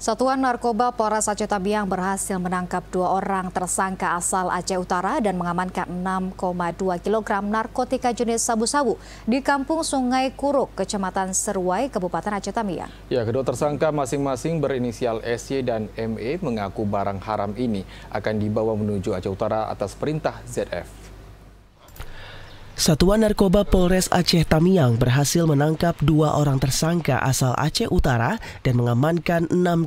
Satuan Narkoba Polres Aceh Tamiang berhasil menangkap 2 orang tersangka asal Aceh Utara dan mengamankan 6,2 kg narkotika jenis sabu-sabu di Kampung Sungai Kuruk, Kecamatan Seruai, Kabupaten Aceh Tamiang. Ya, kedua tersangka masing-masing berinisial SY dan ME mengaku barang haram ini akan dibawa menuju Aceh Utara atas perintah ZF. Satuan Narkoba Polres Aceh Tamiang berhasil menangkap 2 orang tersangka asal Aceh Utara dan mengamankan 6,2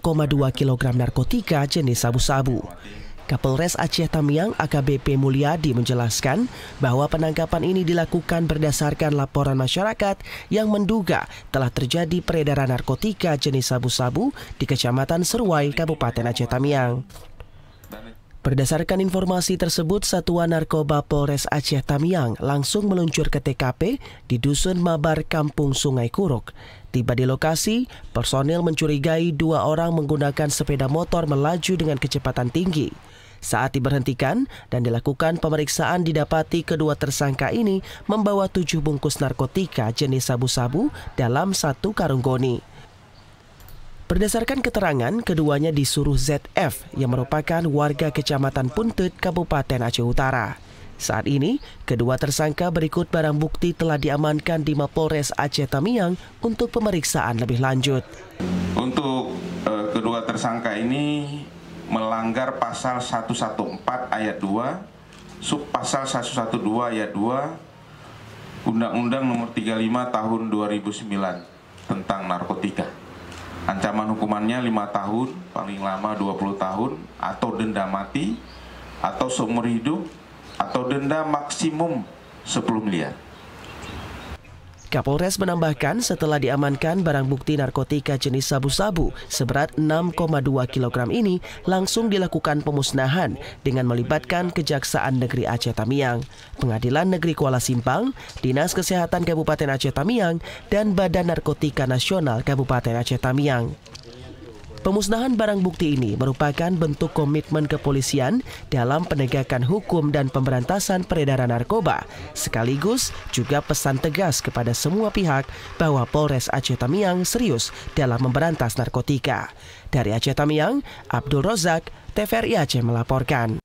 kg narkotika jenis sabu-sabu. Kapolres Aceh Tamiang AKBP Mulyadi menjelaskan bahwa penangkapan ini dilakukan berdasarkan laporan masyarakat yang menduga telah terjadi peredaran narkotika jenis sabu-sabu di Kecamatan Seruai, Kabupaten Aceh Tamiang. Berdasarkan informasi tersebut, Satuan Narkoba Polres Aceh Tamiang langsung meluncur ke TKP di Dusun Mabar, Kampung Sungai Kuruk. Tiba di lokasi, personil mencurigai 2 orang menggunakan sepeda motor melaju dengan kecepatan tinggi. Saat diberhentikan dan dilakukan pemeriksaan, didapati kedua tersangka ini membawa 7 bungkus narkotika jenis sabu-sabu dalam 1 karung goni. Berdasarkan keterangan, keduanya disuruh ZF yang merupakan warga Kecamatan Puntut, Kabupaten Aceh Utara. Saat ini, kedua tersangka berikut barang bukti telah diamankan di Mapolres Aceh Tamiang untuk pemeriksaan lebih lanjut. Untuk kedua tersangka ini melanggar pasal 114 ayat 2, subpasal 112 ayat 2, Undang-Undang Nomor 35 Tahun 2009 tentang narkotika. Ancaman hukumannya 5 tahun, paling lama 20 tahun, atau denda mati, atau seumur hidup, atau denda maksimum 10 miliar. Kapolres menambahkan setelah diamankan barang bukti narkotika jenis sabu-sabu seberat 6,2 kg ini langsung dilakukan pemusnahan dengan melibatkan Kejaksaan Negeri Aceh Tamiang, Pengadilan Negeri Kuala Simpang, Dinas Kesehatan Kabupaten Aceh Tamiang, dan Badan Narkotika Nasional Kabupaten Aceh Tamiang. Pemusnahan barang bukti ini merupakan bentuk komitmen kepolisian dalam penegakan hukum dan pemberantasan peredaran narkoba, sekaligus juga pesan tegas kepada semua pihak bahwa Polres Aceh Tamiang serius dalam memberantas narkotika. Dari Aceh Tamiang, Abdul Rozak, TVRI Aceh melaporkan.